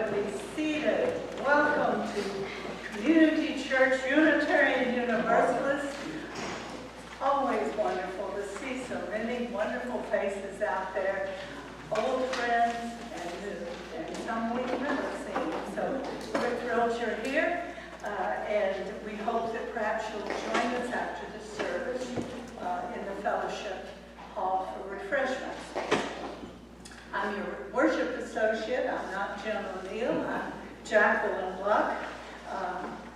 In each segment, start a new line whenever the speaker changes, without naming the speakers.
to be seated. Welcome to Community Church Unitarian Universalist. Always wonderful to see so many wonderful faces out there, old friends and new, and some we've never seen. So we're thrilled you're here, and we hope that perhaps you'll join us after the service in the fellowship hall for refreshments. I'm your worship associate. I'm not Jim O'Neill. I'm Jacqueline Luck.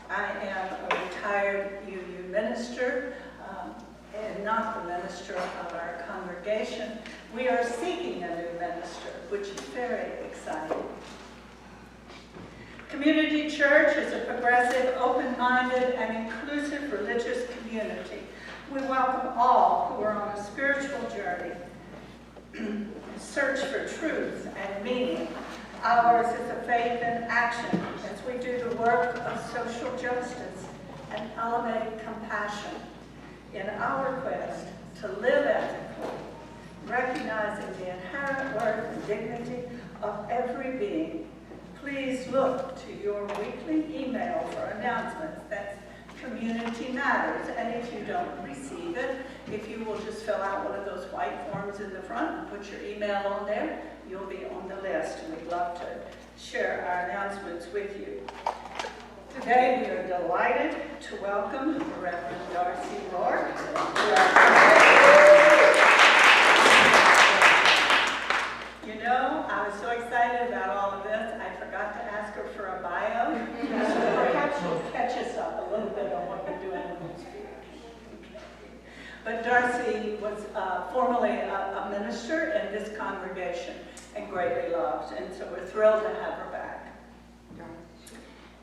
I am a retired UU minister and not the minister of our congregation. We are seeking a new minister, which is very exciting. Community Church is a progressive, open-minded, and inclusive religious community. We welcome all who are on a spiritual journey, search for truth and meaning. Ours is a faith in action as we do the work of social justice and elevate compassion in our quest to live ethically, recognizing the inherent worth and dignity of every being. Please look to your weekly email for announcements. That's Community Matters. And if you don't receive it, if you will just fill out one of those white forms in the front and put your email on there, you'll be on the list, and we'd love to share our announcements with you. Today we are delighted to welcome Reverend Darcy Roake. You know, I was so excited about all of this, I forgot to ask her for a bio. So perhaps she'll catch us up a little bit on what you're doing with this year. But Darcy was formerly a minister in this congregation and greatly loved, and so we're thrilled to have her back.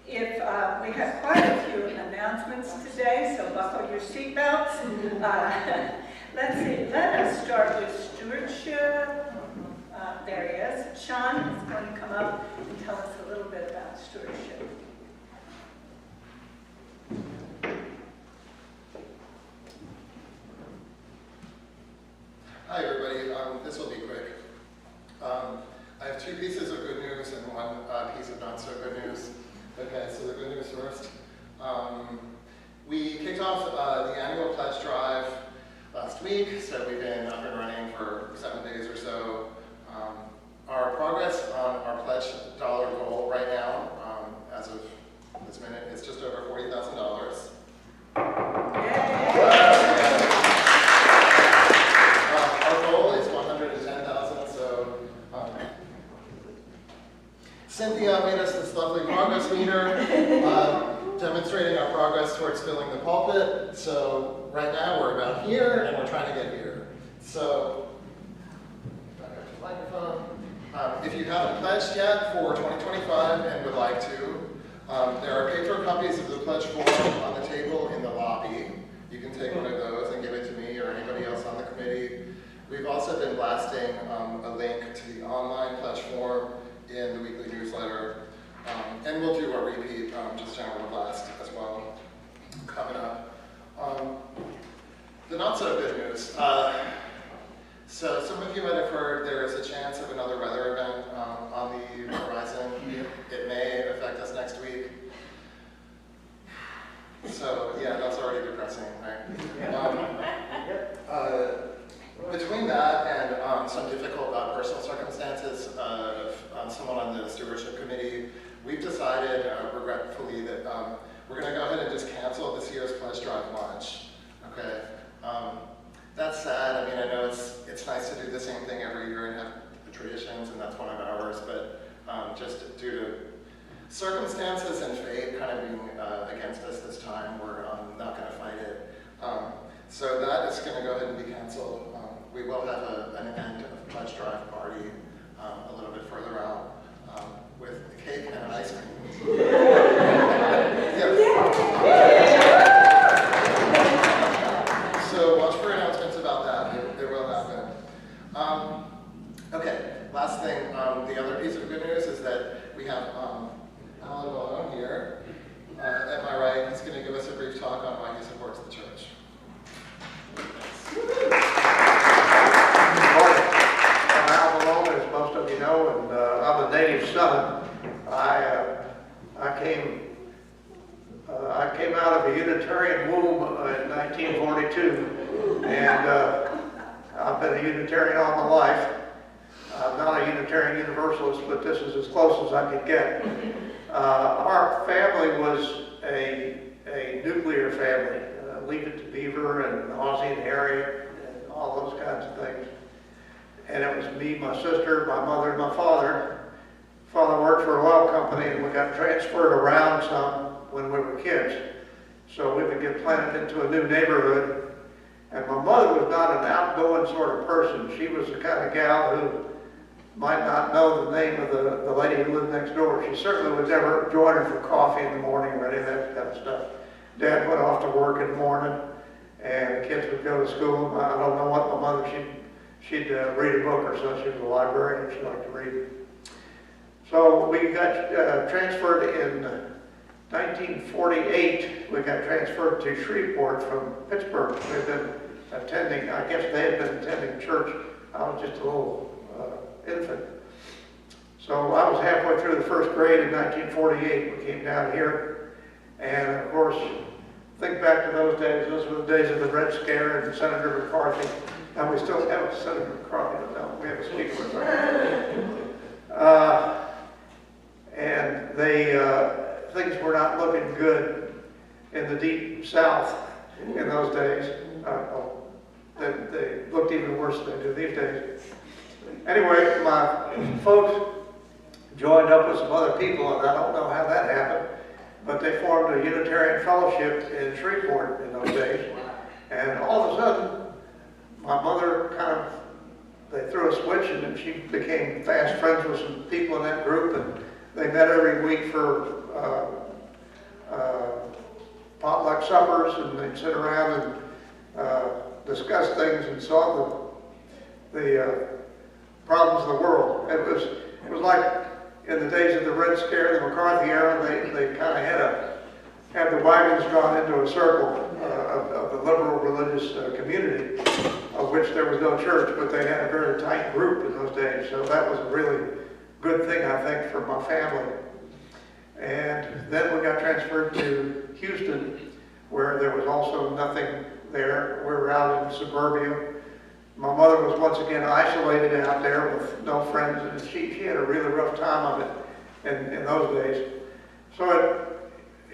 If we have quite a few announcements today, so buckle your seatbelts. Let's see, let us start with stewardship. There he is. Sean is going to come up and tell us a little bit about stewardship.
Hi everybody, this will be quick. I have two pieces of good news and one piece of not so good news. Okay, so the good news first. We kicked off the annual pledge drive last week, so we've been up and running for 7 days or so. Our progress on our pledge dollar goal right now, as of this minute, is just over $40,000. Our goal is 110,000, so Cynthia made us this lovely progress meter, demonstrating our progress towards filling the pulpit. So right now we're about here, and we're trying to get here. So, back up to the microphone. If you haven't pledged yet for 2025 and would like to, there are paper copies of the pledge form on the table in the lobby. You can take one of those and give it to me or anybody else on the committee. We've also been blasting a link to the online pledge form in the weekly newsletter. And we'll do a repeat, just general blast as well, coming up. The not so good news. So some of you might have heard there is a chance of another weather event on the horizon. It may affect us next week. So yeah, that's already depressing, right? Between that and some difficult personal circumstances of someone on the stewardship committee, we've decided, regretfully, that we're going to go ahead and just cancel this year's pledge drive lunch. Okay. That's sad. I mean, I know it's nice to do the same thing every year and have the traditions, and that's one of ours, but just due to circumstances and fate kind of being against us this time, we're not going to fight it. So that is going to go ahead and be canceled. We will have an end of pledge drive party a little bit further out with cake and an ice cream. So watch for announcements about that. It will happen. Okay, last thing. The other piece of good news is that we have Alan Malone here at my right. He's going to give us a brief talk on why he supports the church.
I'm Al Malone, as most of you know, and I'm a native son I came out of a Unitarian womb in 1942, and I've been a Unitarian all my life. I'm not a Unitarian Universalist, but this is as close as I could get. Our family was a nuclear family. Leave It to Beaver and Ozzie and Harriet and all those kinds of things. And it was me, my sister, my mother, and my father. Father worked for a oil company, and we got transferred around some when we were kids. So we would get planted into a new neighborhood. And my mother was not an outgoing sort of person. She was the kind of gal who might not know the name of the lady who lived next door. She certainly would never join her for coffee in the morning or any of that kind of stuff. Dad went off to work in the morning, and the kids would go to school. I don't know what my mother, she'd read a book or so. She was a librarian, she liked to read. So we got transferred in 1948. We got transferred to Shreveport from Pittsburgh. We had been attending, I guess they had been attending church. I was just a little infant. So I was halfway through the first grade in 1948. We came down here. And of course, think back to those days. Those were the days of the Red Scare and Senator McCarthy. And we still have Senator McCarthy. No, we have a speaker with us. And things were not looking good in the deep South in those days. They looked even worse than they do these days. Anyway, my folks joined up with some other people, and I don't know how that happened. But they formed a Unitarian fellowship in Shreveport in those days. And all of a sudden, my mother they threw a switch, and then she became fast friends with some people in that group. And they met every week for potluck suppers, and they'd sit around and discuss things and solve the problems of the world. It was like, in the days of the Red Scare, the McCarthy era, they kind of had the wagons drawn into a circle of the liberal religious community, of which there was no church, but they had a very tight group in those days. So that was a really good thing, I think, for my family. And then we got transferred to Houston, where there was also nothing there. We were out in suburbia. My mother was once again isolated out there with no friends, and she had a really rough time of it in those days. So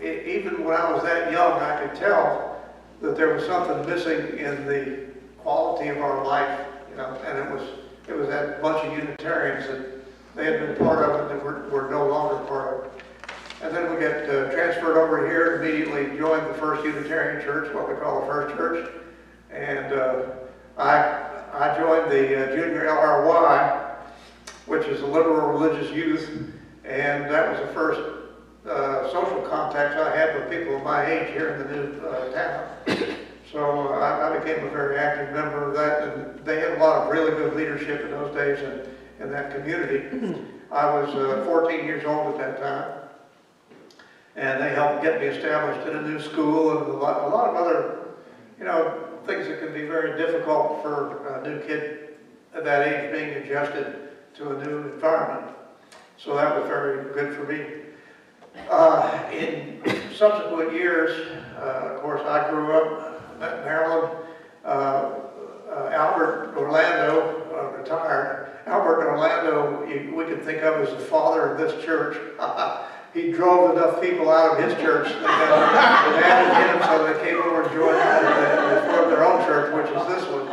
even when I was that young, I could tell that there was something missing in the quality of our life, and it was that bunch of Unitarians that they had been part of and that were no longer part of it. And then we get transferred over here, immediately joined the First Unitarian Church, what we call the First Church, and I joined the Junior LRY, which is the Liberal Religious Youth, and that was the first social contacts I had with people of my age here in the new town. So I became a very active member of that, and they had a lot of really good leadership in those days in that community. I was 14 years old at that time, and they helped get me established in a new school and a lot of other, things that can be very difficult for a new kid at that age being adjusted to a new environment. So that was very good for me. In subsequent years, of course, I grew up in Maryland. Albert Orlando retired. Albert Orlando, we can think of as the father of this church. He drove enough people out of his church that added him so they came over and joined their own church, which is this one.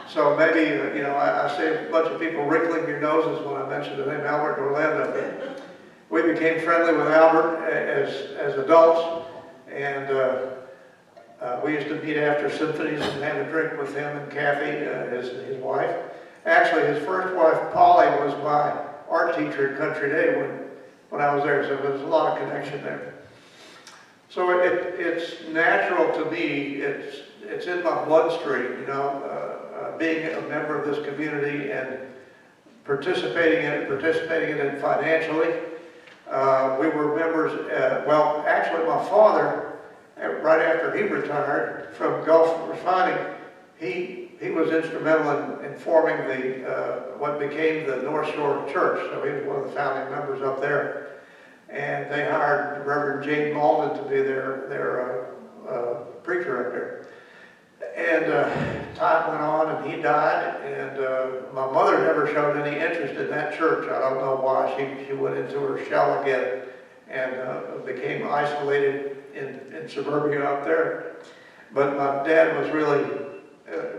So maybe, I see a bunch of people wrinkling their noses when I mention the name Albert Orlando. But we became friendly with Albert as adults, and we used to meet after symphonies and have a drink with him and Kathy, his wife. Actually, his first wife, Polly, was my art teacher at Country Day when I was there, so there was a lot of connection there. So it's natural to me, it's in my bloodstream, being a member of this community and participating in it financially. We were members, actually my father, right after he retired from Gulf Refining, he was instrumental in forming what became the North Shore Church. So he was one of the founding members up there. and they hired Reverend Jane Malden to be their preacher up there. And time went on, and he died, and my mother never showed any interest in that church. I don't know why. She went into her shell again and became isolated in suburbia up there. But my dad was really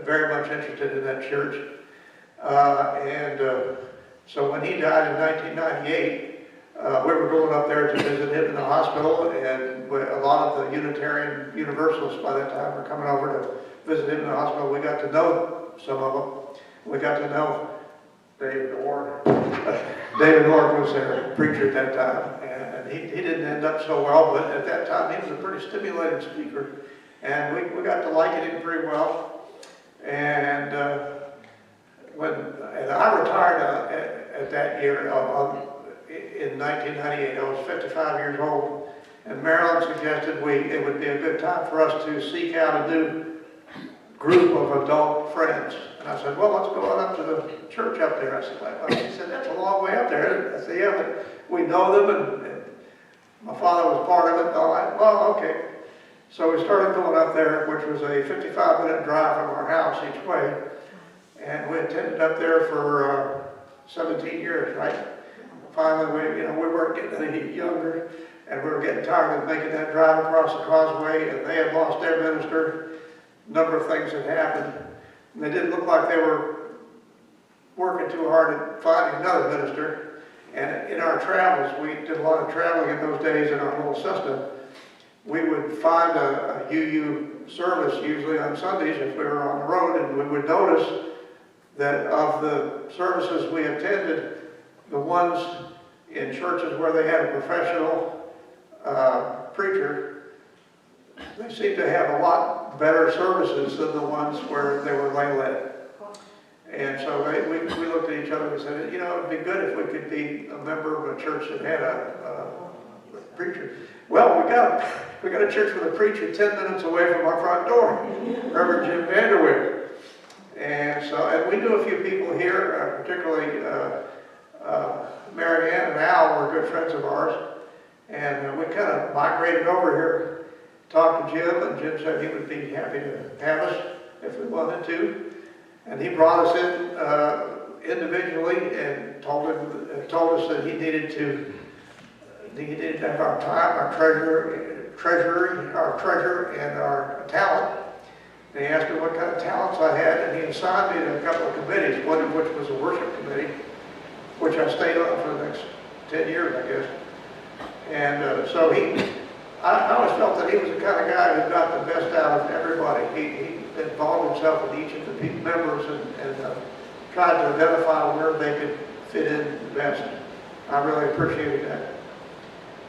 very much interested in that church. So when he died in 1998, we were going up there to visit him in the hospital, and a lot of the Unitarian Universalists by that time were coming over to visit him in the hospital. We got to know some of them. We got to know David Orr. David Orr was their preacher at that time, and he didn't end up so well, but at that time he was a pretty stimulating speaker, and we got to like him pretty well. And I retired at that year in 1998. I was 55 years old, and Marilyn suggested it would be a good time for us to seek out a new group of adult friends. And I said, well, let's go on up to the church up there. I said, well, she said, that's a long way up there. I said, yeah, but we know them, and my father was part of it. And all right, well, okay. So we started going up there, which was a 55-minute drive from our house each way. And we attended up there for 17 years, right? Finally, we weren't getting any younger, and we were getting tired of making that drive across the causeway, and they had lost their minister. A number of things had happened, and they didn't look like they were working too hard at finding another minister. And in our travels, we did a lot of traveling in those days in our little Cessna. We would find a UU service, usually on Sundays if we were on the road, and we would notice that of the services we attended, the ones in churches where they had a professional preacher, they seemed to have a lot better services than the ones where they were lay-led. And so we looked at each other and said, it would be good if we could be a member of a church that had a preacher. Well, we got a church with a preacher 10 minutes away from our front door, Reverend Jim Vanderwick. And we knew a few people here, particularly Mary Ann and Al were good friends of ours. And we kind of migrated over here, talked to Jim, and Jim said he would be happy to have us if we wanted to. And he brought us in individually and told us that he needed to have our time, our treasure, and our talent. And he asked me what kind of talents I had, and he assigned me to a couple of committees, one of which was a worship committee, which I stayed on for the next 10 years, I guess. And I always felt that he was the kind of guy who got the best out of everybody. He involved himself with each of the members and tried to identify where they could fit in the best. I really appreciated that.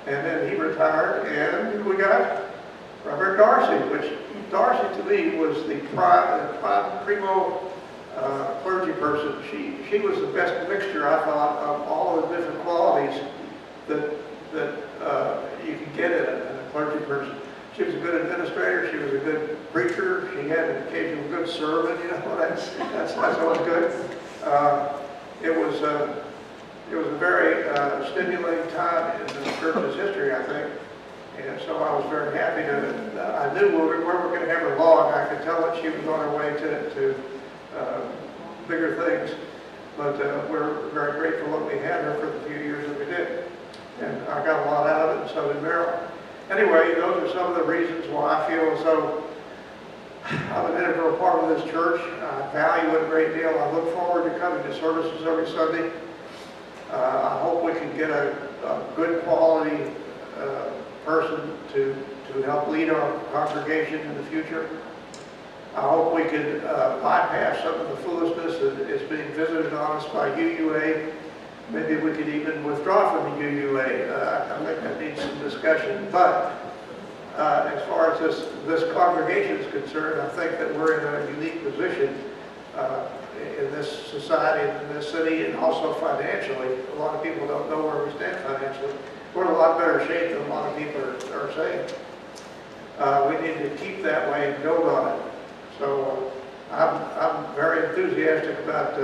And then he retired, and we got Reverend Darcy, which Darcy to me was the primo clergy person. She was the best mixture, I thought, of all of the different qualities that you can get in a clergy person. She was a good administrator. She was a good preacher. She had an occasional good sermon. That's always good. It was a very stimulating time in the church's history, I think. And so I was very happy I knew where we were going to have her along. I could tell that she was on her way to bigger things. But we're very grateful that we had her for the few years that we did. And I got a lot out of it, and so did Marilyn. Anyway, those are some of the reasons why I feel as though I'm an integral part of this church. I value it a great deal. I look forward to coming to services every Sunday. I hope we can get a good quality person to help lead our congregation in the future. I hope we can bypass some of the foolishness that is being visited on us by UUA. Maybe we could even withdraw from the UUA. I think that needs some discussion. But as far as this congregation is concerned, I think that we're in a unique position in this society, in this city, and also financially. A lot of people don't know where we stand financially. We're in a lot better shape than a lot of people are saying. We need to keep that way and build on it. So I'm very enthusiastic about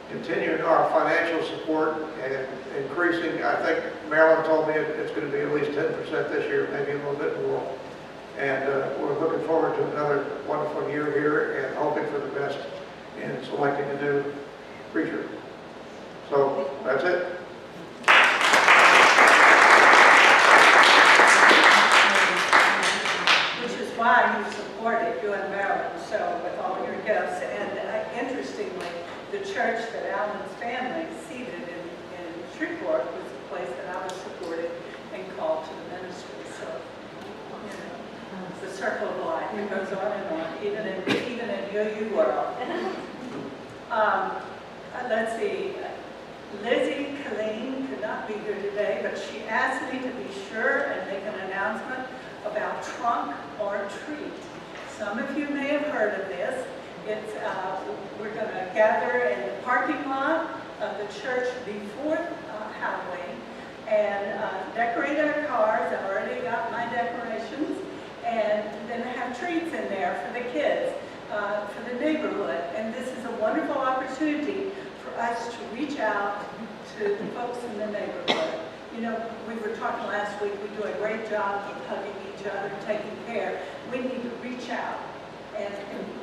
continuing our financial support and increasing. I think Marilyn told me it's going to be at least 10% this year, maybe a little bit more. And we're looking forward to another wonderful year here and hoping for the best in selecting a new preacher. So that's it.
Which is why you supported, you and Marilyn, so with all your gifts. And interestingly, the church that Alan's family seated in Shreveport was the place that I was supported and called to the ministry. So, you know, it's the circle of life. It goes on and on, even in UU world. Let's see. Lizzie Colleen could not be here today, but she asked me to be sure and make an announcement about trunk or treat. Some of you may have heard of this. It's, we're going to gather in the parking lot of the church before Halloween and decorate our cars. I've already got my decorations, and then have treats in there for the kids, for the neighborhood. And this is a wonderful opportunity for us to reach out to the folks in the neighborhood. You know, we were talking last week, we do a great job of hugging each other, taking care. We need to reach out and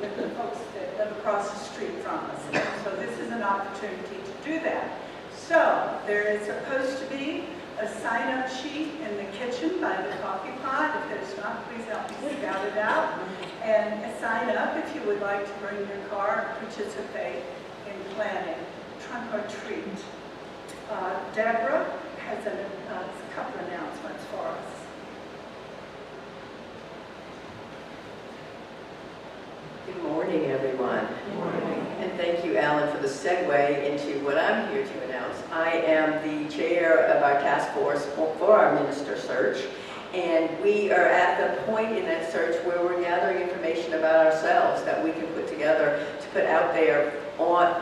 with the folks that live across the street from us. So this is an opportunity to do that. So there is supposed to be a sign-up sheet in the kitchen by the coffee pot. If there's not, please help me scout it out. And sign up if you would like to bring your car, participate in planning trunk or treat. Deborah has a couple announcements for us.
Good morning, everyone. Good morning. And thank you, Alan, for the segue into what I'm here to announce. I am the chair of our task force for our minister search, and we are at the point in that search where we're gathering information about ourselves that we can put together to put out there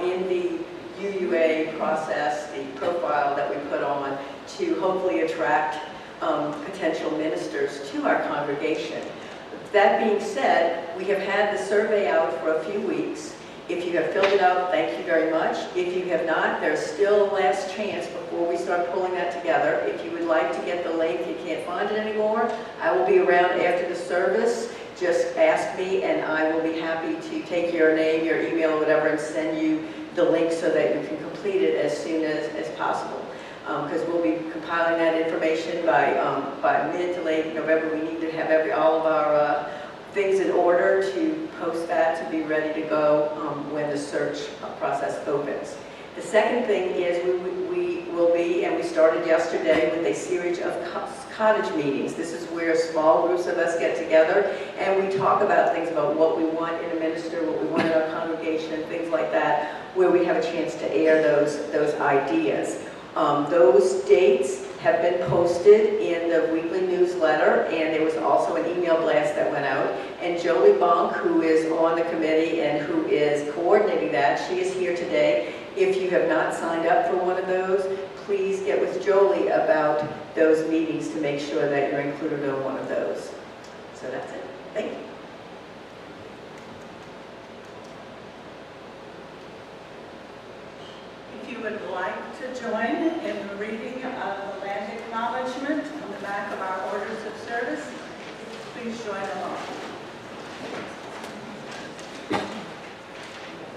in the UUA process, the profile that we put on to hopefully attract potential ministers to our congregation. That being said, we have had the survey out for a few weeks. If you have filled it out, thank you very much. If you have not, there's still a last chance before we start pulling that together. If you would like to get the link, you can't find it anymore, I will be around after the service. Just ask me and I will be happy to take your name, your email, whatever, and send you the link so that you can complete it as soon as possible. Because we'll be compiling that information by mid to late November. We need to have all of our things in order to post that to be ready to go when the search process opens. The second thing is we will be, and we started yesterday with a series of cottage meetings. This is where small groups of us get together and we talk about things about what we want in a minister, what we want in our congregation, things like that, where we have a chance to air those ideas. Those dates have been posted in the weekly newsletter, and there was also an email blast that went out. And Jolie Bonk, who is on the committee and who is coordinating that, she is here today. If you have not signed up for one of those, please get with Jolie about those meetings to make sure that you're included in one of those. So that's it. Thank you.
If you would like to join in the reading of the land acknowledgement on the back of our orders of service, please join along.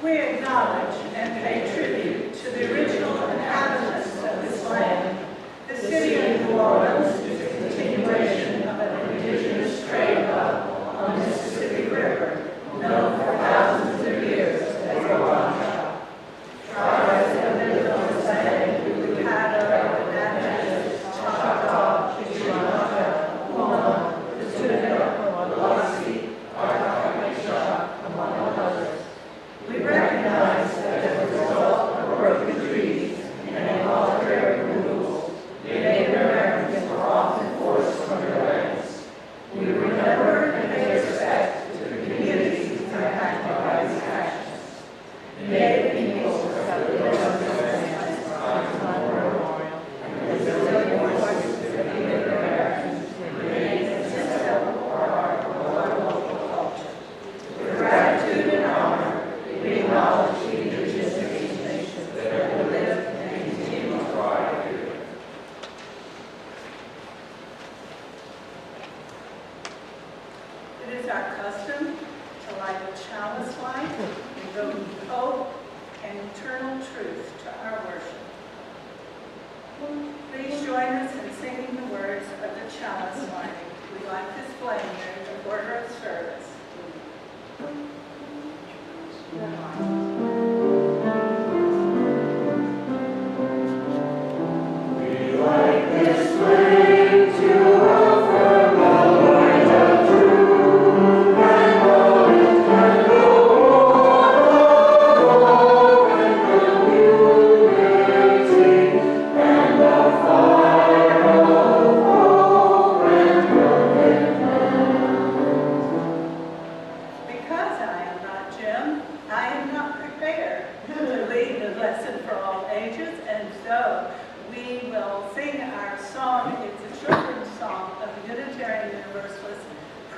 We acknowledge and pay tribute to the original inhabitants of this land. The city of New Orleans is a continuation of an indigenous trade route on the Mississippi River, known for thousands of years as the Water. Tribes that lived on this land include Caddo, Natchez, Choctaw, Chickamauga, Mono, Tunica, Biloxi, Arkansas, among others. We recognize that as a result of broken treaty is our custom to light a chalice light, invoking hope and eternal truth to our worship. Please join us in singing the words of the chalice lighting. We light this flame during the order of service.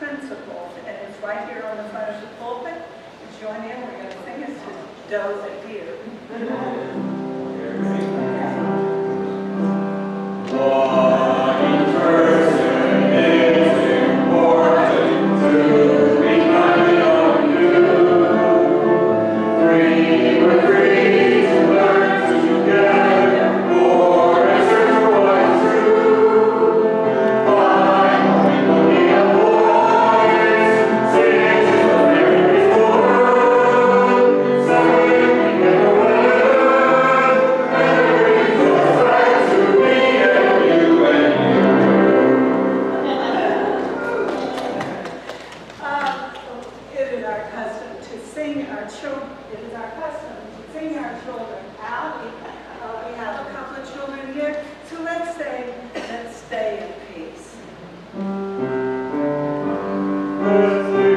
Principles, and it's right here on the front of the pulpit. Join in, we're going to sing it to Doe and Deer.
One person is important to be counted on you. Three were free to learn together, four answers were true. Five will be a voice, six is the Mary's born, seven we never went, and it goes back to me and you and you.
It is our custom to sing our children. It is our custom to sing our children out. We have a couple of children here, so let's sing "Let's Stay in Peace."
Let's do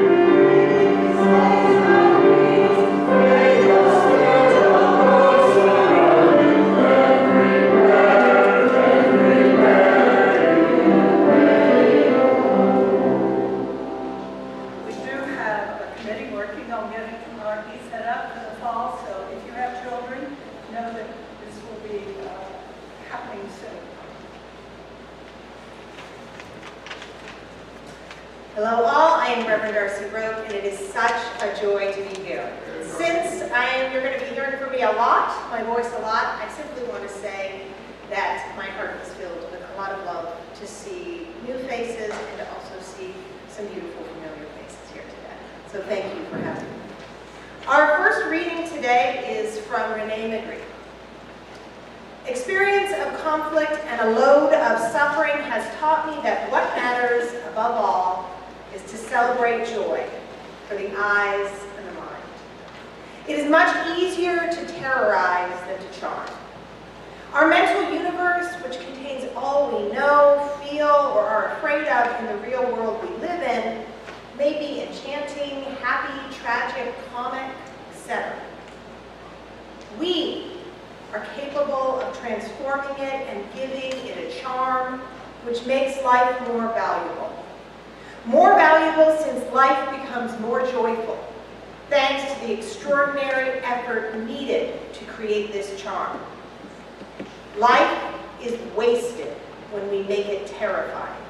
We do have a committee working on getting RP set up for the fall, so if you have children, know that this will be happening soon.
Hello all, I am Reverend Darcy Roake, and it is such a joy to be here. Since you're going to be hearing from me a lot, my voice a lot, I simply want to say that my heart is filled with a lot of love to see new faces and to also see some beautiful familiar faces here today. So thank you for having me. Our first reading today is from Renee Midry. Experience of conflict and a load of suffering has taught me that what matters above all is to celebrate joy for the eyes and the mind. It is much easier to terrorize than to charm. Our mental universe, which contains all we know, feel, or are afraid of in the real world we live in, may be enchanting, happy, tragic, comic, etc. We are capable of transforming it and giving it a charm which makes life more valuable. More valuable since life becomes more joyful, thanks to the extraordinary effort needed to create this charm. Life is wasted when we make it terrifying,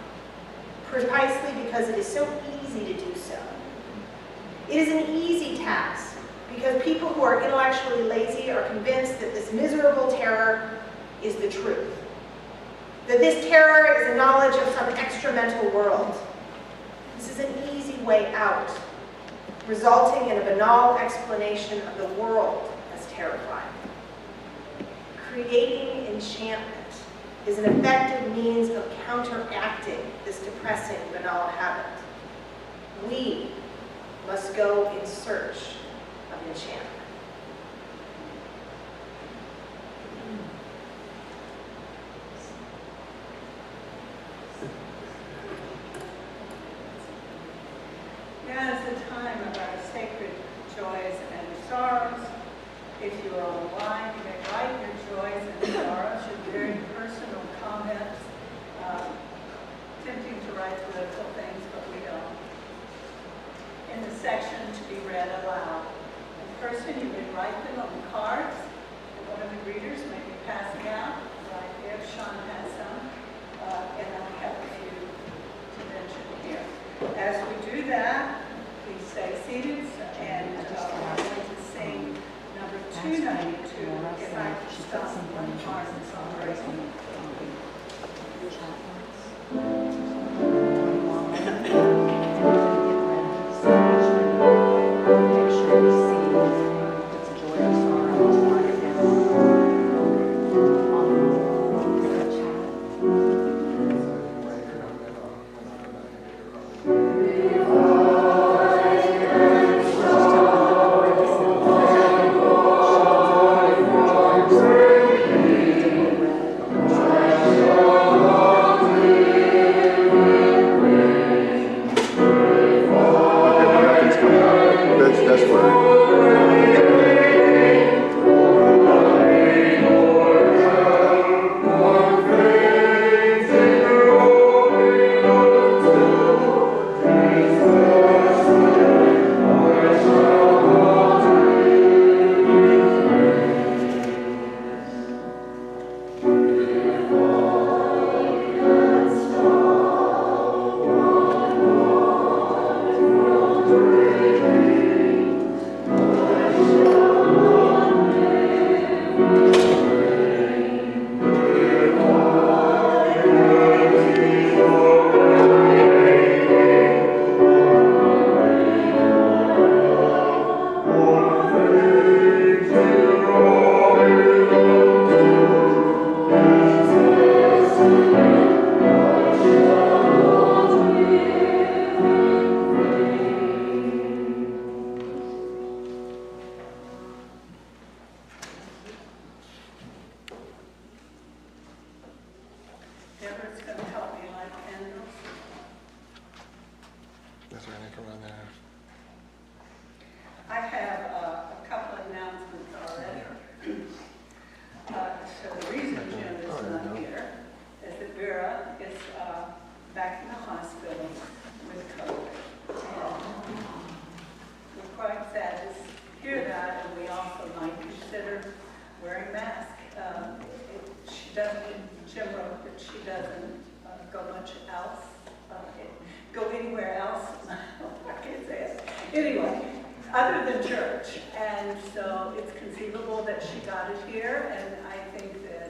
precisely because it is so easy to do so. It is an easy task because people who are intellectually lazy are convinced that this miserable terror is the truth, that this terror is a knowledge of some extra-mental world. This is an easy way out, resulting in a banal explanation of the world as terrifying. Creating enchantment is an effective means of counteracting this depressing banal habit. We must go in search of enchantment.
Now is the time of our sacred joys and sorrows. If you are online, you may write your joys and sorrows, your very personal comments. Tempting to write political things, but we don't. In the section to be read aloud. In person, you may write them on cards that one of the readers may be passing out. Right there, Sean has some, and I have a few to mention here. As we do that,
Is there anything on there?
I have a couple of announcements already. So the reason Jim is not here is that Vera is back in the hospital with COVID. And we're quite sad to hear that, and we also might consider wearing masks. She doesn't, Jim wrote that she doesn't go much else, go anywhere else. I can't say it. Anyway, other than church. And so it's conceivable that she got it here, and I think that,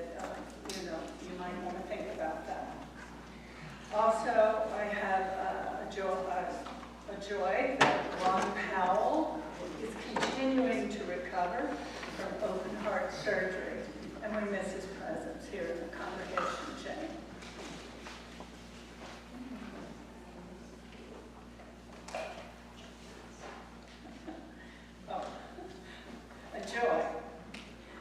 you might want to think about that. Also, I have a joy that Ron Powell is continuing to recover from open heart surgery, and we miss his presence here in the congregation, Jane. Oh, a joy.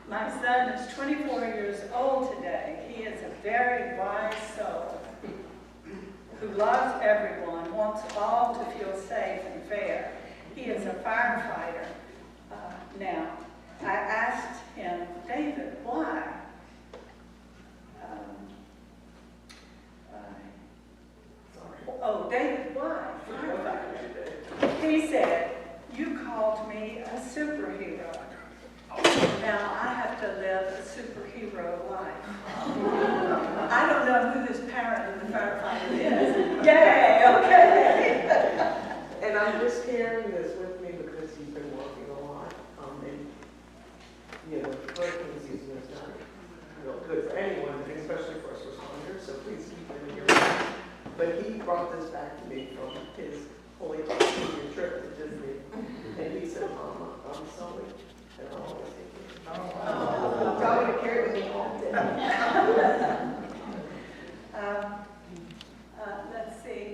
My son is 24 years old today. He is a very wise soul who loves everyone, wants all to feel safe and fair. He is a firefighter now. I asked him, David, why? David, why? Firefighter. He said, you called me a superhero. Now I have to live a superhero life. I don't know who this parent of the firefighter is. Yay, okay.
And I'm just carrying this with me because he's been working a lot. And, hurricane season is not real good for anyone, especially first responders, so please keep him in your mind. But he brought this back to me from his Holy Senior trip to Disney. And he said, Mama, I'm sorry. And I'll always take it. I'm probably to carry with me all day.
Let's see.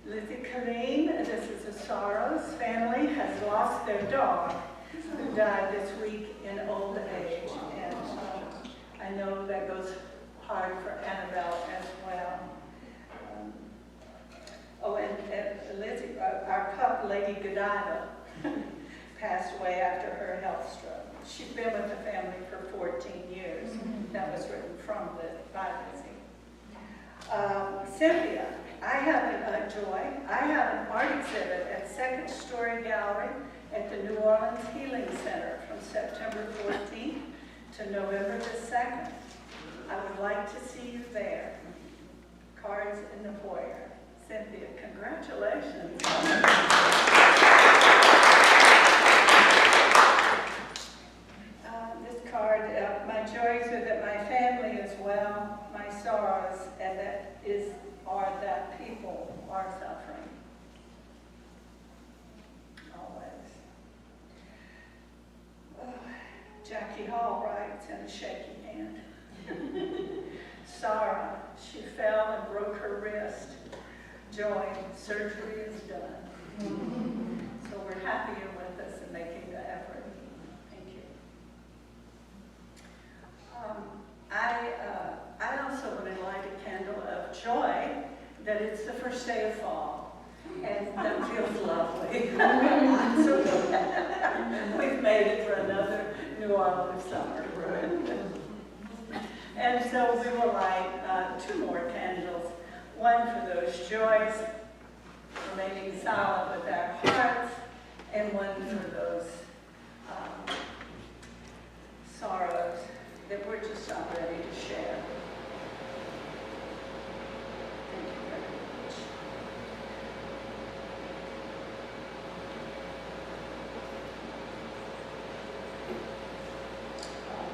Lizzie Kareem, this is a Sorrows family, has lost their dog who died this week in old age. And I know that goes hard for Annabelle as well. And Lizzie, our pup, Lady Godiva, passed away after her health stroke. She's been with the family for 14 years. That was written by Lizzie. Cynthia, I have an art exhibit at Second Story Gallery at the New Orleans Healing Center from September 14th to November the 2nd. I would like to see you there. Cards in the foyer. Cynthia, congratulations. This card, my joys are that my family is well, my sorrows are that people are suffering. Always. Jackie Hall writes in a shaky hand. Sarah, she fell and broke her wrist. Joy, surgery is done. So we're happy you're with us and making the effort. Thank you. I also want to light a candle of joy that it's the first day of fall, and that feels lovely. So we've made it for another New Orleans summer. And so we will light 2 more candles. One for those joys, remaining solid with our hearts, and one for those sorrows that we're just not ready to share. Thank you very much.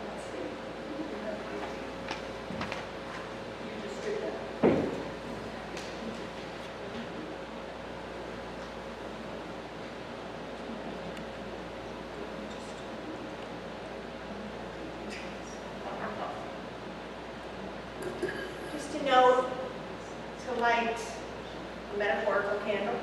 Let's see. You just did that.
Just a note to light a metaphorical candle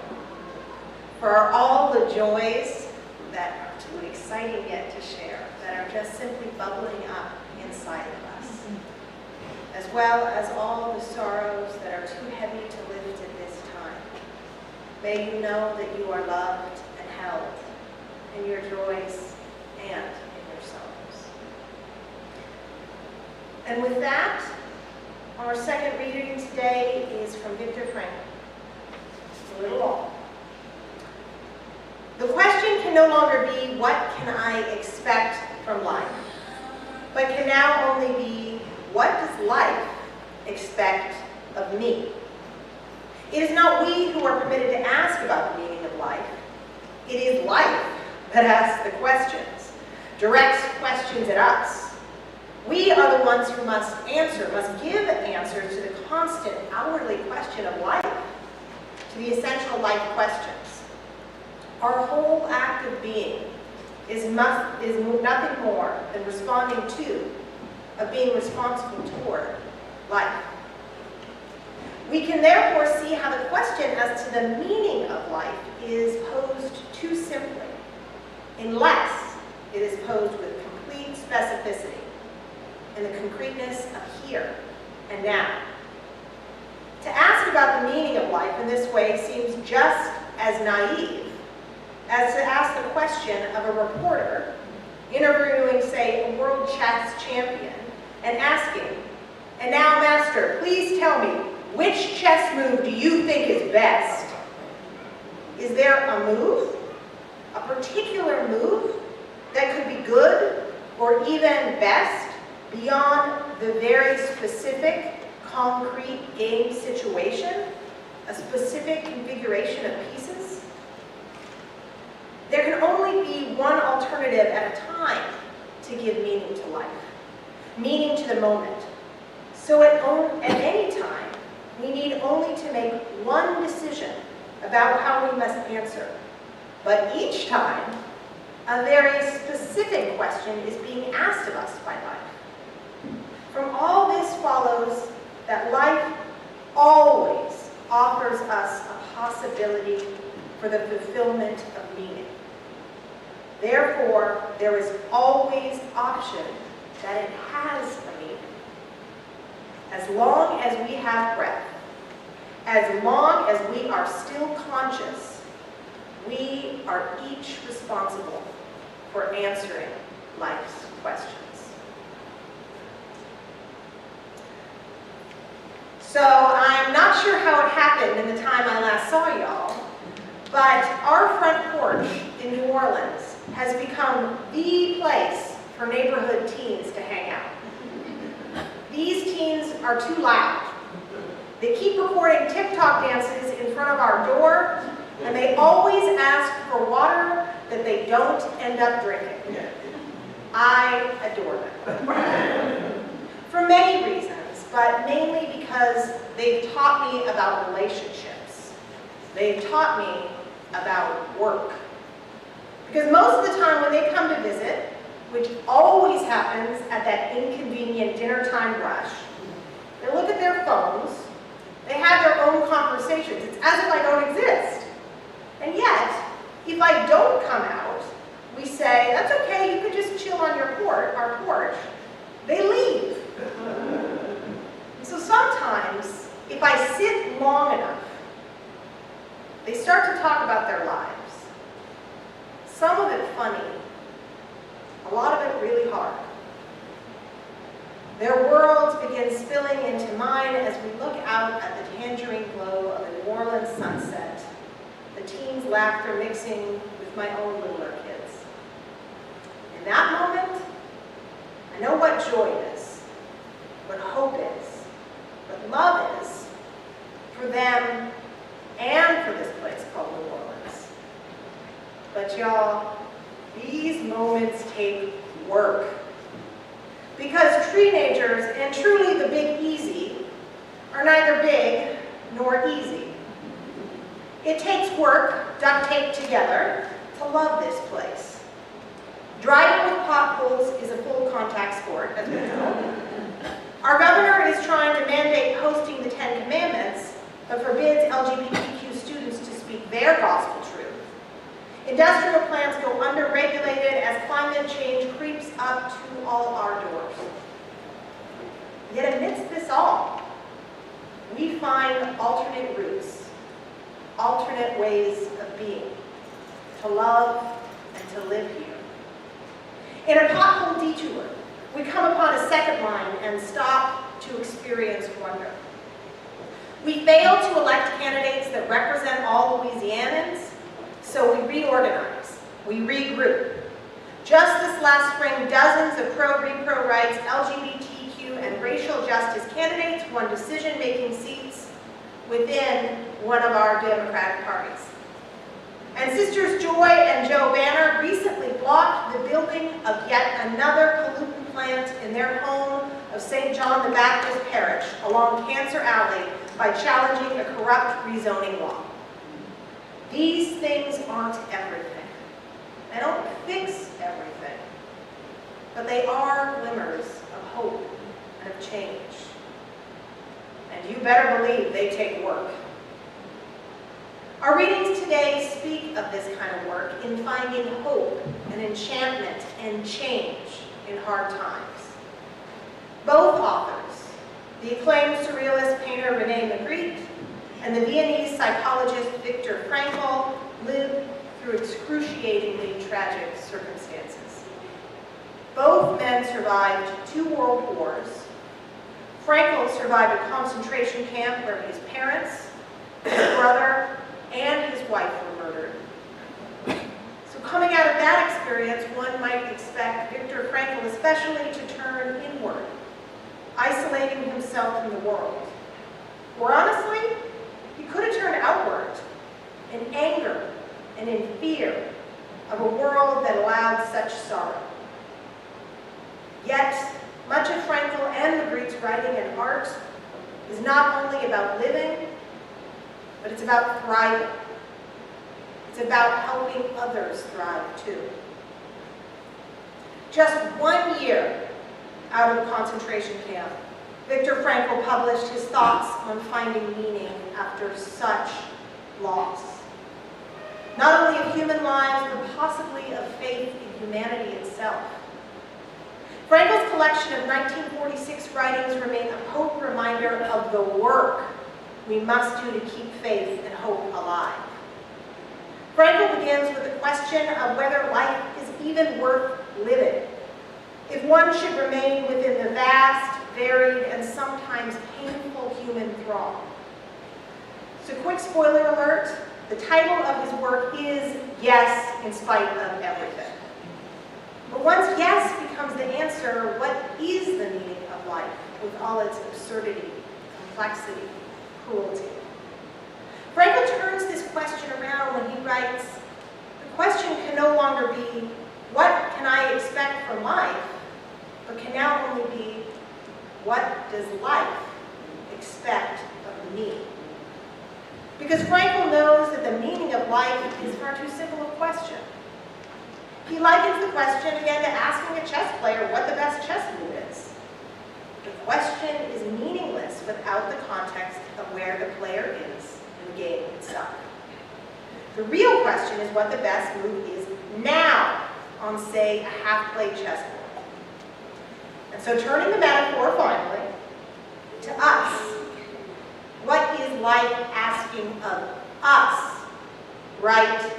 for all the joys that are too exciting yet to share, that are just simply bubbling up inside of us, as well as all the sorrows that are too heavy to lift at this time. May you know that you are loved and held in your joys and in your sorrows. And with that, our second reading today is from Viktor Frankl, A Little All. The question can no longer be, what can I expect from life? But can now only be, what does life expect of me? It is not we who are permitted to ask about the meaning of life. It is life that asks the questions, directs questions at us. We are the ones who must answer, must give answers to the constant, hourly question of life, to the essential life questions. Our whole act of being is nothing more than responding to, of being responsible toward, life. We can therefore see how the question as to the meaning of life is posed too simply, unless it is posed with complete specificity and the concreteness of here and now. To ask about the meaning of life in this way seems just as naive as to ask the question of a reporter interviewing, say, a world chess champion and asking, "And now, master, please tell me, which chess move do you think is best?" Is there a move, a particular move, that could be good or even best beyond the very specific, concrete game situation, a specific configuration of pieces? There can only be one alternative at a time to give meaning to life, meaning to the moment. So at any time, we need only to make one decision about how we must answer. But each time, a very specific question is being asked of us by life. From all this follows that life always offers us a possibility for the fulfillment of meaning. Therefore, there is always option that it has a meaning. As long as we have breath, as long as we are still conscious, we are each responsible for answering life's questions. So I'm not sure how it happened in the time I last saw y'all, but our front porch in New Orleans has become the place for neighborhood teens to hang out. These teens are too loud. They keep recording TikTok dances in front of our door, and they always ask for water that they don't end up drinking. I adore them. For many reasons, but mainly because they've taught me about relationships. They've taught me about work. Because most of the time when they come to visit, which always happens at that inconvenient dinner time rush, they look at their phones, they have their own conversations. It's as if I don't exist. And yet, if I don't come out, we say, that's okay, you could just chill on your our porch. They leave. So sometimes, if I sit long enough, they start to talk about their lives. Some of it funny, a lot of it really hard. Their worlds begin spilling into mine as we look out at the tangerine glow of a New Orleans sunset, the teens' laughter mixing with my own littler kids. In that moment, I know what joy is, what hope is, what love is for them and for this place called New Orleans. But y'all, these moments take work. Because teenagers, and truly the big easy, are neither big nor easy. It takes work, duct taped together, to love this place. Driving with potholes is a full contact sport, as we know. Our governor is trying to mandate posting the 10 Commandments, but forbids LGBTQ students to speak their gospel truth. Industrial plants go under-regulated as climate change creeps up to all our doors. Yet amidst this all, we find alternate routes, alternate ways of being, to love and to live here. In a pothole detour, we come upon a second line and stop to experience wonder. We fail to elect candidates that represent all Louisianans, so we reorganize, we regroup. Just this last spring, dozens of pro-repro rights, LGBTQ, and racial justice candidates won decision-making seats within one of our Democratic parties. And Sisters Joy and Joe Banner recently blocked the building of yet another pollutant plant in their home of St. John the Baptist Parish along Cancer Alley by challenging a corrupt rezoning law. These things aren't everything. They don't fix everything, but they are glimmers of hope and of change. And you better believe they take work. Our readings today speak of this kind of work in finding hope and enchantment and change in hard times. Both authors, the acclaimed surrealist painter René Magritte and the Viennese psychologist Viktor Frankl, lived through excruciatingly tragic circumstances. Both men survived 2 world wars. Frankl survived a concentration camp where his parents, his brother, and his wife were murdered. So coming out of that experience, one might expect Viktor Frankl especially to turn inward, isolating himself from the world. Or honestly, he could have turned outward in anger and in fear of a world that allowed such sorrow. Yet, much of Frankl and Magritte's writing and art is not only about living, but it's about thriving. It's about helping others thrive too. Just 1 year out of concentration camp, Viktor Frankl published his thoughts on finding meaning after such loss. Not only of human lives, but possibly of faith in humanity itself. Frankl's collection of 1946 writings remain a potent reminder of the work we must do to keep faith and hope alive. Frankl begins with the question of whether life is even worth living, if one should remain within the vast, varied, and sometimes painful human throng. So quick spoiler alert, the title of his work is Yes, in Spite of Everything. But once yes becomes the answer, what is the meaning of life with all its absurdity, complexity, cruelty? Frankl turns this question around when he writes, the question can no longer be, what can I expect from life, but can now only be, what does life expect of me? Because Frankl knows that the meaning of life is far too simple a question. He likens the question again to asking a chess player what the best chess move is. The question is meaningless without the context of where the player is in the game itself. The real question is what the best move is now on, say, a half-played chessboard. And so turning the metaphor finally to us, what is life asking of us right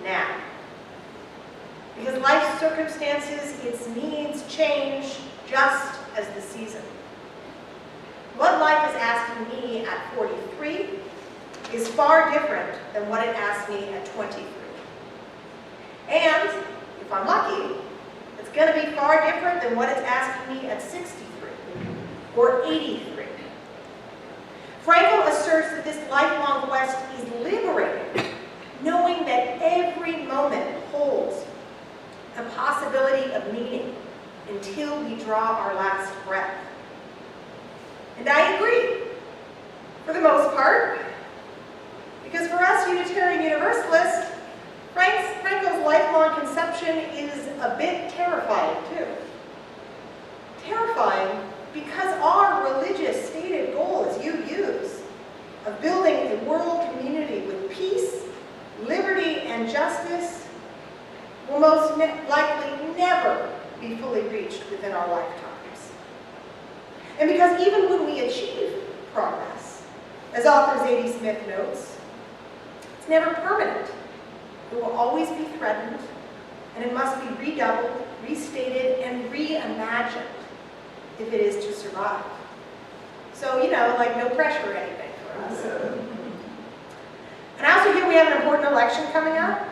now? Because life's circumstances, its needs change just as the season. What life is asking me at 43 is far different than what it asked me at 23. And, if I'm lucky, it's going to be far different than what it's asking me at 63 or 83. Frankl asserts that this lifelong quest is liberating, knowing that every moment holds the possibility of meaning until we draw our last breath. And I agree, for the most part, because for us Unitarian Universalists, Frankl's lifelong conception is a bit terrifying too. Terrifying because our religious stated goal, as you use, of building a world community with peace, liberty, and justice will most likely never be fully reached within our lifetimes. And because even when we achieve progress, as author Zadie Smith notes, It's never permanent. It will always be threatened, and it must be redoubled, restated, and reimagined if it is to survive. So, like no pressure or anything for us. And I also hear we have an important election coming up.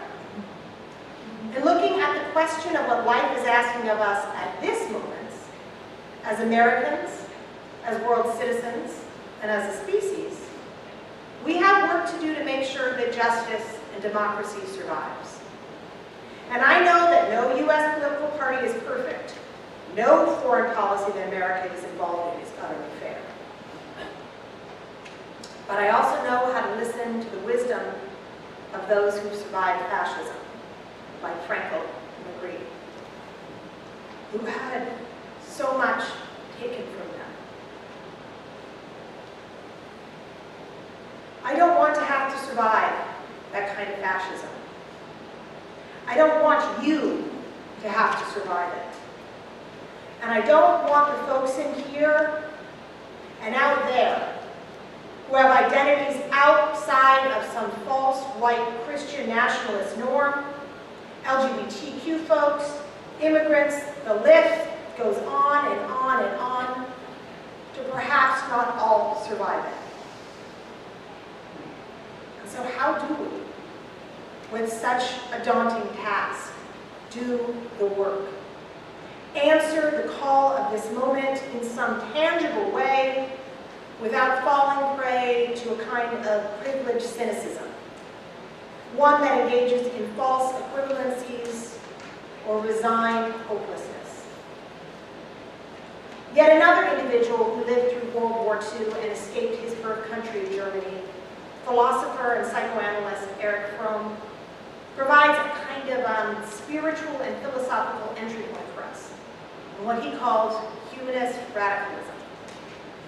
And looking at the question of what life is asking of us at this moment, as Americans, as world citizens, and as a species, we have work to do to make sure that justice and democracy survives. And I know that no U.S. political party is perfect. No foreign policy that America is involved in is utterly fair. But I also know how to listen to the wisdom of those who survived fascism, like Franco and Magritte, who had so much taken from them. I don't want to have to survive that kind of fascism. I don't want you to have to survive it. And I don't want the folks in here and out there who have identities outside of some false white Christian nationalist norm, LGBTQ folks, immigrants, the list goes on and on and on, to perhaps not all survive it. And so how do we, with such a daunting task, do the work? Answer the call of this moment in some tangible way without falling prey to a kind of privileged cynicism, one that engages in false equivalencies or resigned hopelessness. Yet another individual who lived through World War II and escaped his birth country of Germany, philosopher and psychoanalyst Erich Fromm, provides a kind of spiritual and philosophical entry point for us, in what he calls humanist radicalism,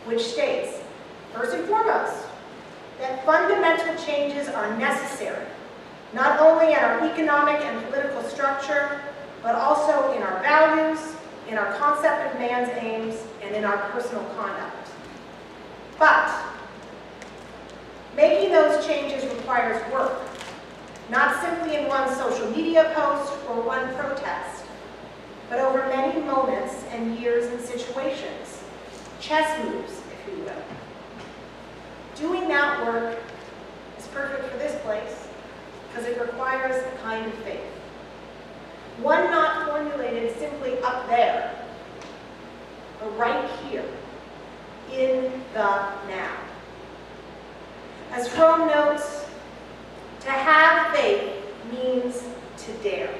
which states, first and foremost, that fundamental changes are necessary, not only in our economic and political structure, but also in our values, in our concept of man's aims, and in our personal conduct. But making those changes requires work, not simply in one social media post or one protest, but over many moments and years and situations, chess moves, if you will. Doing that work is perfect for this place because it requires a kind of faith. One not formulated simply up there, but right here, in the now. As Fromm notes, to have faith means to dare,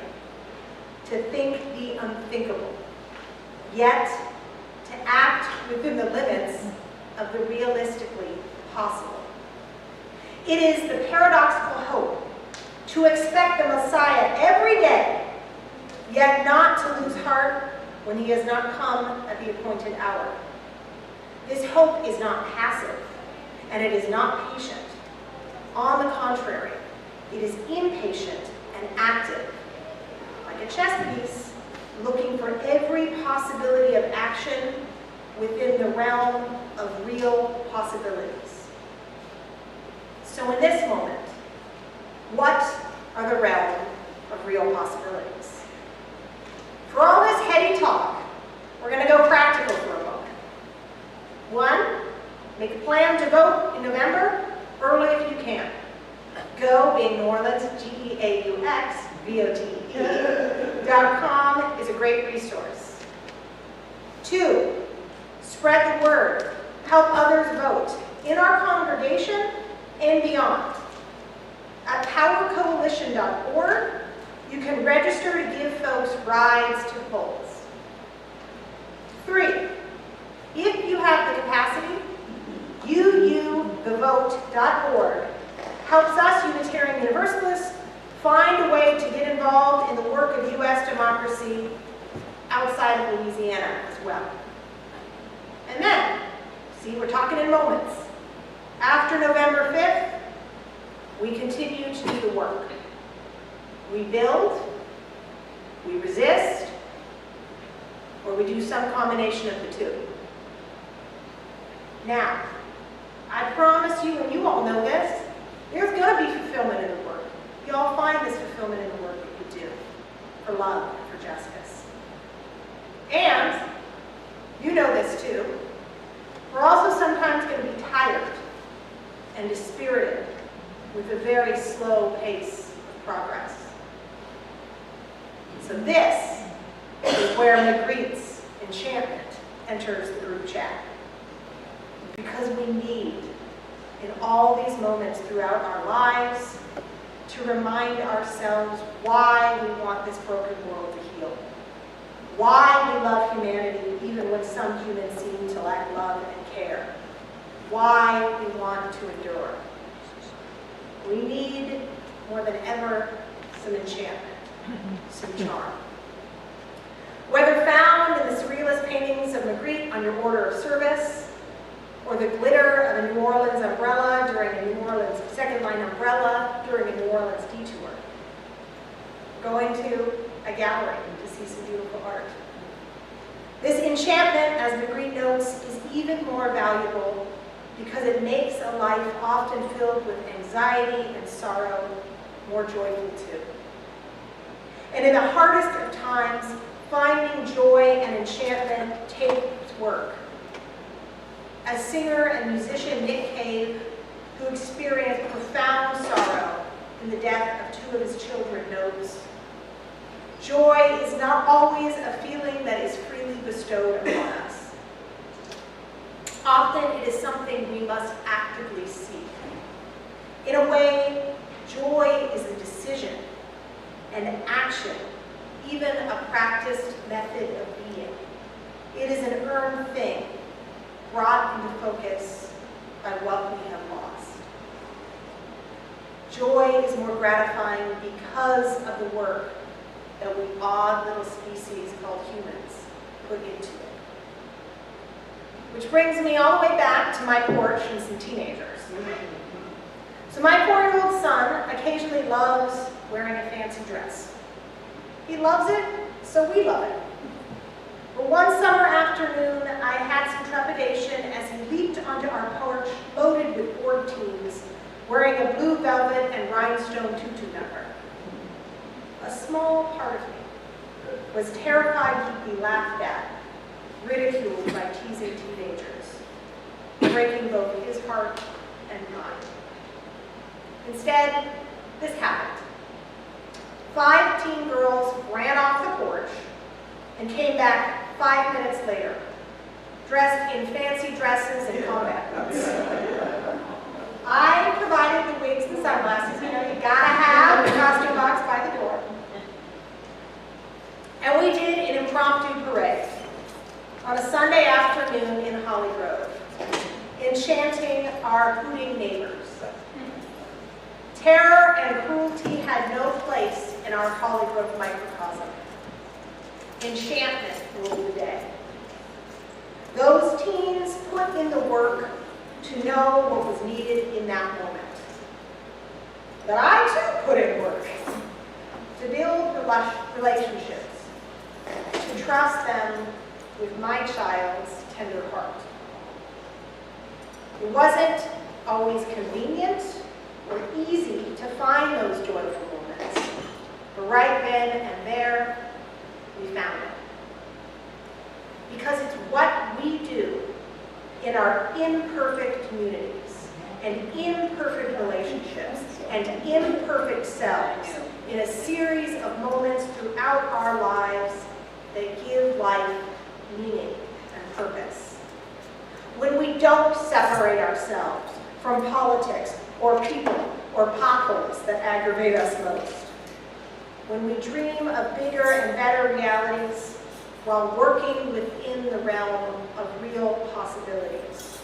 to think the unthinkable, yet to act within the limits of the realistically possible. It is the paradoxical hope to expect the Messiah every day, yet not to lose heart when he has not come at the appointed hour. This hope is not passive, and it is not patient. On the contrary, it is impatient and active, like a chess piece, looking for every possibility of action within the realm of real possibilities. So in this moment, what are the realm of real possibilities? For all this heady talk, we're going to go practical for a moment. One, make a plan to vote in November, early if you can. Go, being New Orleans, GEAUX, VOTE.com is a great resource. Two, spread the word. Help others vote in our congregation and beyond. At powercoalition.org, you can register to give folks rides to polls. Three, if you have the capacity, uuthevote.org helps us Unitarian Universalists find a way to get involved in the work of U.S. democracy outside of Louisiana as well. And then, see, we're talking in moments. After November 5th, we continue to do the work. We build, we resist, or we do some combination of the two. Now, I promise you, and you all know this, There's going to be fulfillment in the work. You all find this fulfillment in the work that you do for love and for justice. And, you know this too, we're also sometimes going to be tired and dispirited with a very slow pace of progress. So this is where Magritte's enchantment enters the group chat. Because we need, in all these moments throughout our lives, to remind ourselves why we want this broken world to heal. Why we love humanity even when some humans seem to lack love and care. Why we want to endure. We need, more than ever, some enchantment, some charm. Whether found in the surrealist paintings of Magritte on your order of service, or the glitter of a New Orleans umbrella during a New Orleans second line umbrella during a New Orleans detour. Going to a gallery to see some beautiful art. This enchantment, as Magritte notes, is even more valuable because it makes a life often filled with anxiety and sorrow more joyful too. And in the hardest of times, finding joy and enchantment takes work. As singer and musician Nick Cave, who experienced profound sorrow in the death of two of his children, notes, joy is not always a feeling that is freely bestowed upon us. Often it is something we must actively seek. In a way, joy is a decision, an action, even a practiced method of being. It is an earned thing, brought into focus by what we have lost. Joy is more gratifying because of the work that we odd little species called humans put into it. Which brings me all the way back to my porch and some teenagers. So my 4-year-old son occasionally loves wearing a fancy dress. He loves it, so we love it. But one summer afternoon, I had some trepidation as he leaped onto our porch loaded with bored teens, wearing a blue velvet and rhinestone tutu number. A small part of me was terrified he'd be laughed at, ridiculed by teasing teenagers, breaking both his heart and mine. Instead, this happened. 5 teen girls ran off the porch and came back 5 minutes later, dressed in fancy dresses and combat boots. I provided the wigs and sunglasses. You know, you gotta have the costume box by the door. And we did an impromptu parade on a Sunday afternoon in Holly Grove, enchanting our hooting neighbors. Terror and cruelty had no place in our Holly Grove microcosm. Enchantment ruled the day. Those teens put in the work to know what was needed in that moment. But I too put in work to build relationships, to trust them with my child's tender heart. It wasn't always convenient or easy to find those joyful moments, but right then and there, we found it. Because it's what we do in our imperfect communities and imperfect relationships and imperfect selves in a series of moments throughout our lives that give life meaning and purpose. When we don't separate ourselves from politics or people or potholes that aggravate us most. When we dream of bigger and better realities while working within the realm of real possibilities,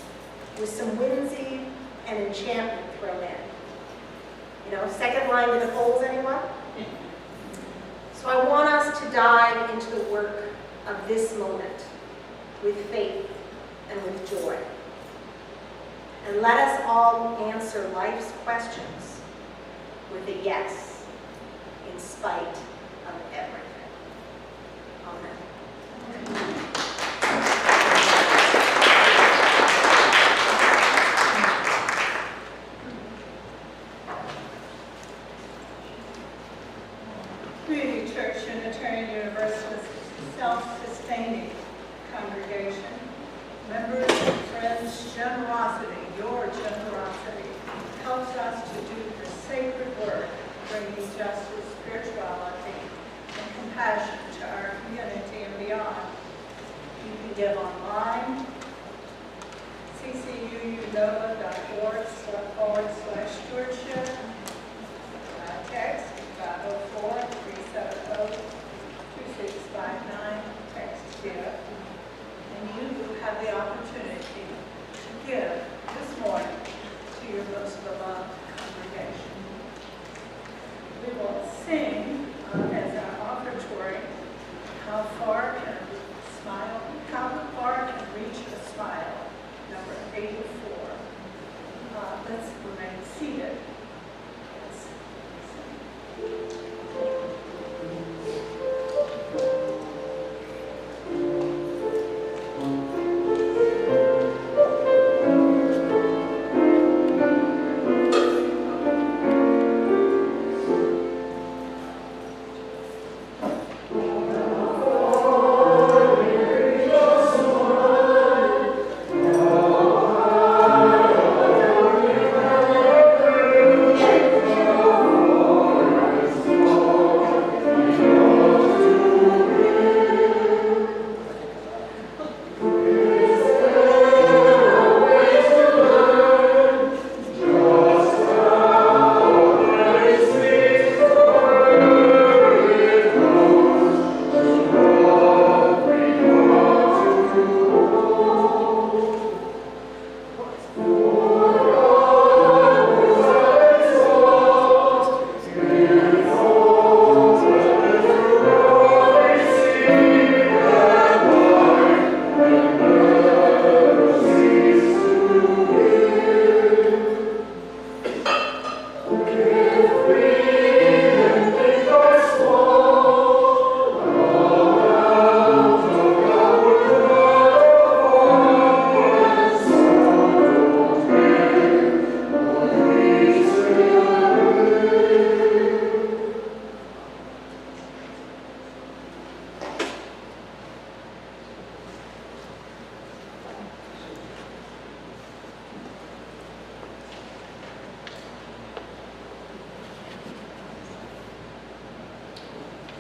with some whimsy and enchantment thrown in. You know, second line to the polls, anyone? So I want us to dive into the work of this moment with faith and with joy. And let us all answer life's questions with a yes, in spite of everything. Amen.
generosity, your generosity, helps us to do the sacred work, bringing justice, spirituality, and compassion to our community and beyond. You can give online, ccuunova.org/stewardship. Text 504-370-2659, text give. And you have the opportunity to give this morning to your most beloved congregation. We will sing as our offertory, How Far Can Reach a Smile, number 84. Let's remain seated.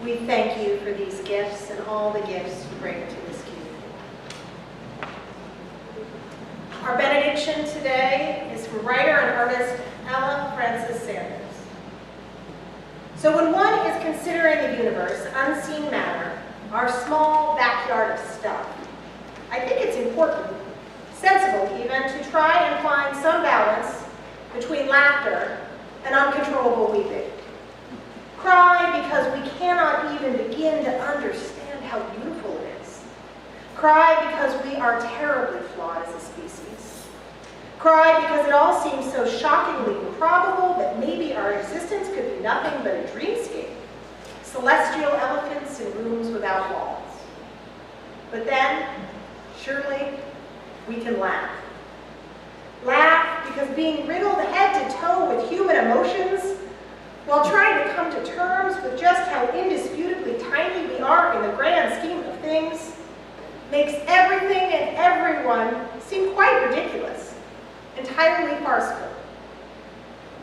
We thank you for these gifts and all the gifts you bring to this community. Our benediction today is from writer and artist Ella Frances Sanders. So when one is considering the universe, unseen matter, our small backyard of stuff, I think it's important, sensible even, to try and find some balance between laughter and uncontrollable weeping. Cry because we cannot even begin to understand how beautiful it is. Cry because we are terribly flawed as a species. Cry because it all seems so shockingly improbable that maybe our existence could be nothing but a dreamscape, celestial elephants in rooms without walls. But then, surely, we can laugh. Laugh because being riddled head to toe with human emotions, while trying to come to terms with just how indisputably tiny we are in the grand scheme of things, makes everything and everyone seem quite ridiculous, entirely farcical.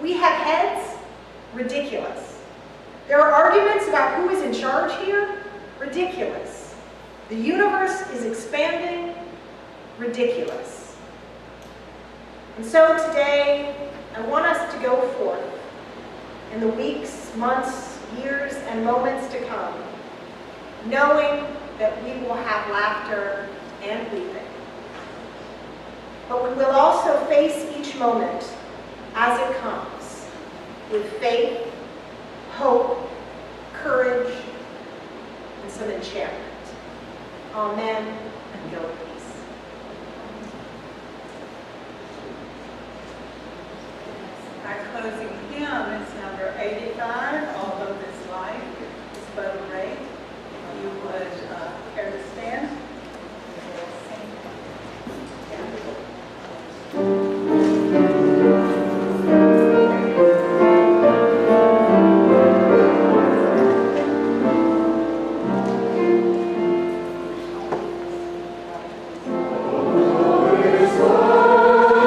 We have heads? Ridiculous. There are arguments about who is in charge here? Ridiculous. The universe is expanding? Ridiculous. And so today, I want us to go forth in the weeks, months, years, and moments to come, knowing that we will have laughter and weeping. But we will also face each moment as it comes with faith, hope, courage, and some enchantment. Amen, and go in peace.
Our closing hymn is number 85, Although This Life is But a Race. If you would care to stand, we'll sing.
Oh,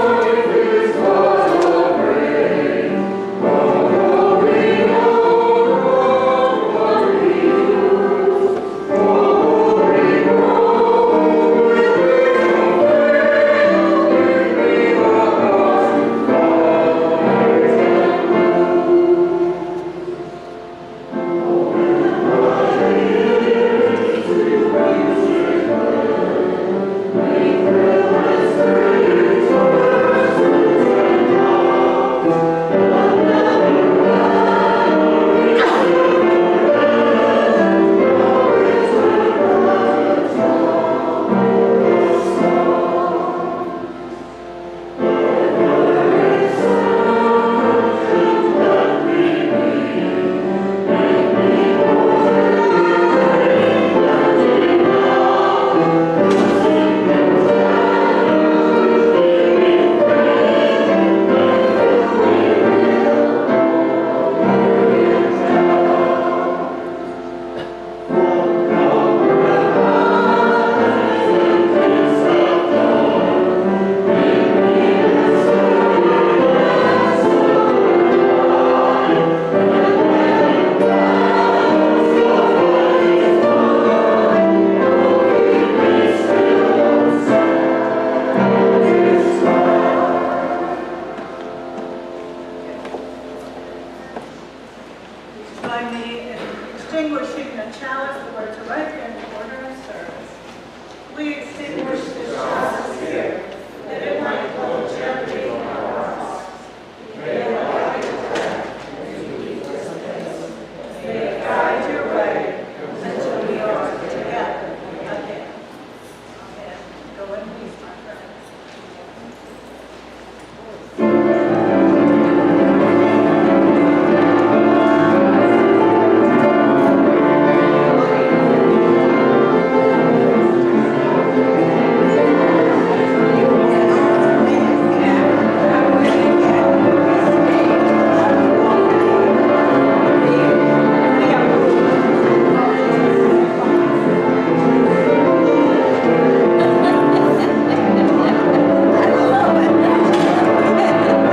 one piece.